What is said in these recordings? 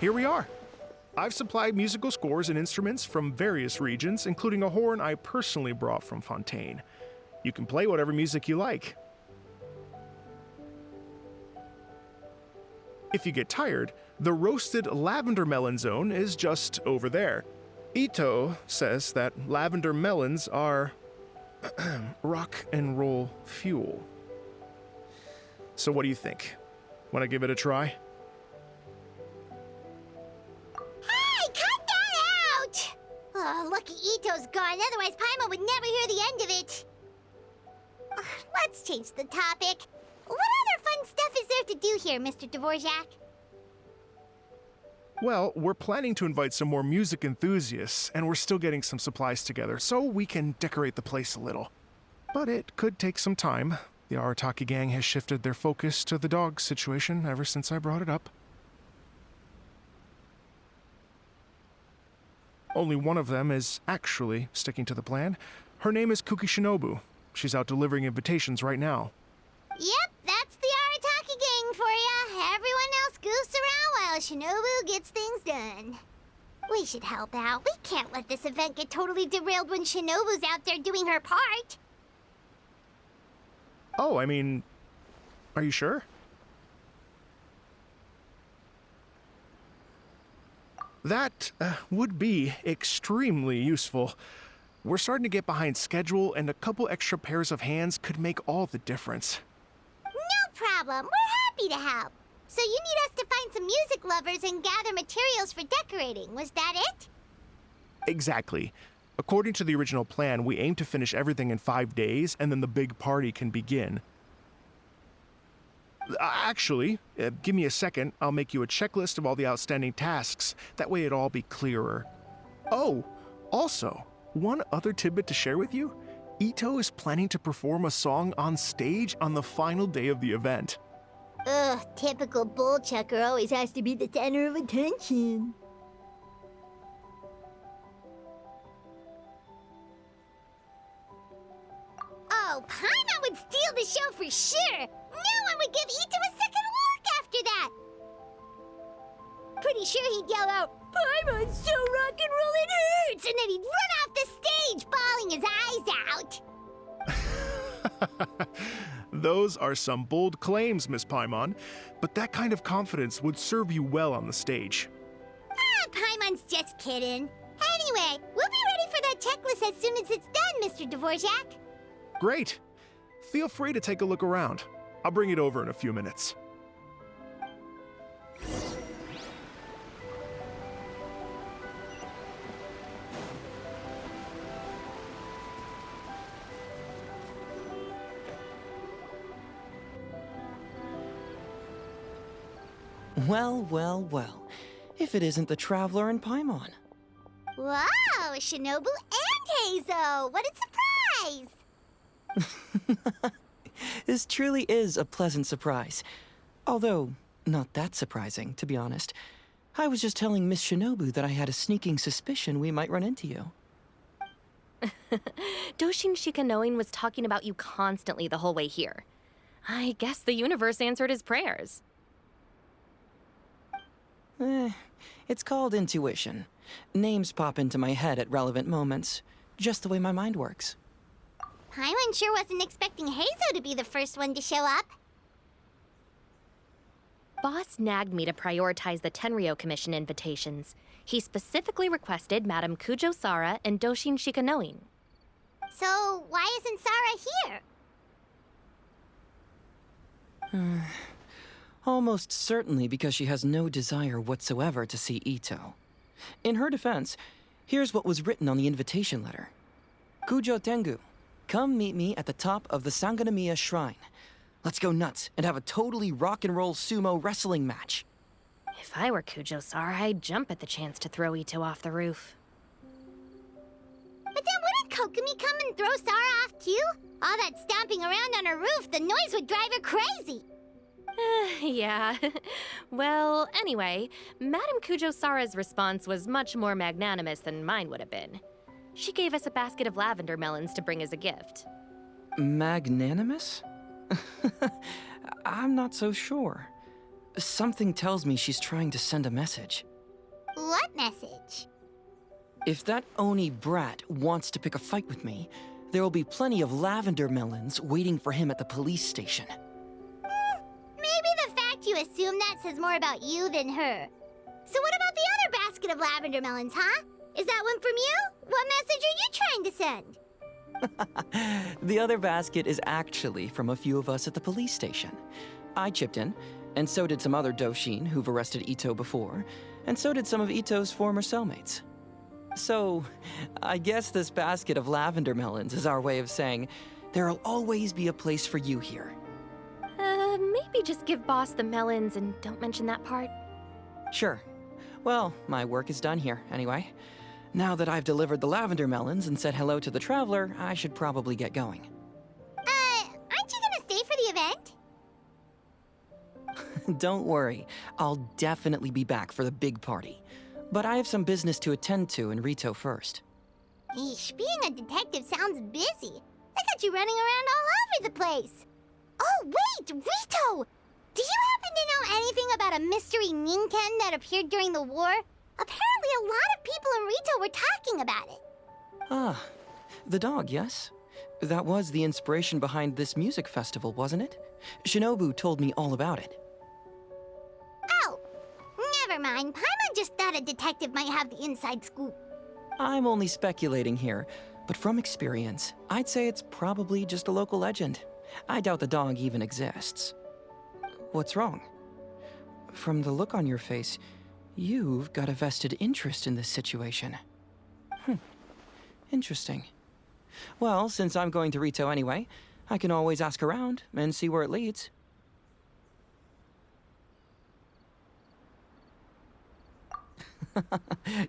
here we are. I've supplied musical scores and instruments from various regions, including a horn I personally brought from Fontaine. You can play whatever music you like. If you get tired, the roasted lavender melon zone is just over there. Ito says that lavender melons are rock and roll fuel. So what do you think? Want to give it a try? Hey, cut that out! Oh, lucky Ito's gone, otherwise Paimon would never hear the end of it. Let's change the topic. What other fun stuff is there to do here, Mr. Dvorak? Well, we're planning to invite some more music enthusiasts, and we're still getting some supplies together, so we can decorate the place a little. But it could take some time. The Arataki gang has shifted their focus to the dog situation ever since I brought it up. Only one of them is actually sticking to the plan. Her name is Kuki Shinobu. She's out delivering invitations right now. Yep, that's the Arataki gang for ya. Everyone else goofs around while Shinobu gets things done. We should help out. We can't let this event get totally derailed when Shinobu's out there doing her part. Oh, I mean, are you sure? That would be extremely useful. We're starting to get behind schedule, and a couple extra pairs of hands could make all the difference. No problem. We're happy to help. So you need us to find some music lovers and gather materials for decorating. Was that it? Exactly. According to the original plan, we aim to finish everything in 5 days, and then the big party can begin. Actually, give me a second. I'll make you a checklist of all the outstanding tasks. That way it'll all be clearer. Oh, also, one other tidbit to share with you. Ito is planning to perform a song on stage on the final day of the event. Ugh, typical bull chucker always has to be the center of attention. Oh, Paimon would steal the show for sure! No one would give Ito a second look after that! Pretty sure he'd yell out, "Paimon's so rock and roll it hurts!" And then he'd run off the stage, bawling his eyes out! Those are some bold claims, Miss Paimon, but that kind of confidence would serve you well on the stage. Ah, Paimon's just kidding. Anyway, we'll be ready for that checklist as soon as it's done, Mr. Dvorak. Great. Feel free to take a look around. I'll bring it over in a few minutes. Well, well, well. If it isn't the Traveler and Paimon. Wow, Shinobu and Heizo! What a surprise! This truly is a pleasant surprise. Although, not that surprising, to be honest. I was just telling Miss Shinobu that I had a sneaking suspicion we might run into you. Doshin Shikanoin was talking about you constantly the whole way here. I guess the universe answered his prayers. It's called intuition. Names pop into my head at relevant moments, just the way my mind works. Paimon sure wasn't expecting Heizo to be the first one to show up. Boss nagged me to prioritize the Tenryo Commission invitations. He specifically requested Madame Kujo Sara and Doshin Shikanoin. So, why isn't Sara here? Almost certainly because she has no desire whatsoever to see Ito. In her defense, here's what was written on the invitation letter. Kujo Tengu, come meet me at the top of the Sanganamiya Shrine. Let's go nuts and have a totally rock and roll sumo wrestling match. If I were Kujo Sara, I'd jump at the chance to throw Ito off the roof. But then wouldn't Kokomi come and throw Sara off too? All that stomping around on her roof, the noise would drive her crazy. Yeah. Well, anyway, Madame Kujo Sara's response was much more magnanimous than mine would have been. She gave us a basket of lavender melons to bring as a gift. Magnanimous? I'm not so sure. Something tells me she's trying to send a message. What message? If that Oni brat wants to pick a fight with me, there will be plenty of lavender melons waiting for him at the police station. Maybe the fact you assume that says more about you than her. So what about the other basket of lavender melons, huh? Is that one from you? What message are you trying to send? The other basket is actually from a few of us at the police station. I chipped in, and so did some other Doshin who've arrested Ito before, and so did some of Ito's former cellmates. So, I guess this basket of lavender melons is our way of saying, there'll always be a place for you here. Maybe just give Boss the melons and don't mention that part. Sure. Well, my work is done here, anyway. Now that I've delivered the lavender melons and said hello to the traveler, I should probably get going. Aren't you gonna stay for the event? Don't worry, I'll definitely be back for the big party. But I have some business to attend to in Rito first. Eesh, being a detective sounds busy. I got you running around all over the place. Oh, wait, Rito! Do you happen to know anything about a mystery Ninken that appeared during the war? Apparently a lot of people in Rito were talking about it. Ah, the dog, yes? That was the inspiration behind this music festival, wasn't it? Shinobu told me all about it. Oh, never mind. Paimon just thought a detective might have the inside scoop. I'm only speculating here, but from experience, I'd say it's probably just a local legend. I doubt the dog even exists. What's wrong? From the look on your face, you've got a vested interest in this situation. Interesting. Well, since I'm going to Rito anyway, I can always ask around and see where it leads.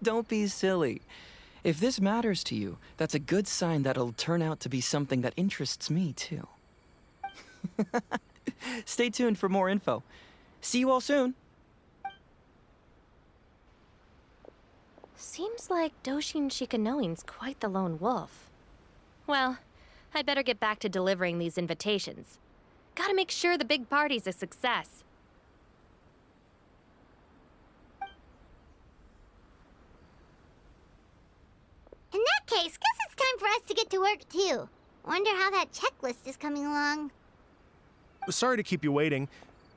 Don't be silly. If this matters to you, that's a good sign that it'll turn out to be something that interests me, too. Stay tuned for more info. See you all soon. Seems like Doshin Shikanoin's quite the lone wolf. Well, I'd better get back to delivering these invitations. Gotta make sure the big party's a success. In that case, guess it's time for us to get to work too. Wonder how that checklist is coming along. Sorry to keep you waiting.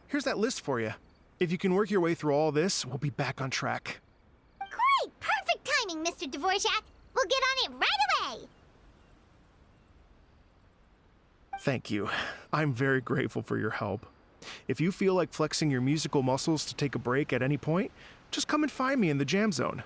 Here's that list for you. If you can work your way through all this, we'll be back on track. Great! Perfect timing, Mr. Dvorak. We'll get on it right away! Thank you. I'm very grateful for your help. If you feel like flexing your musical muscles to take a break at any point, just come and find me in the jam zone.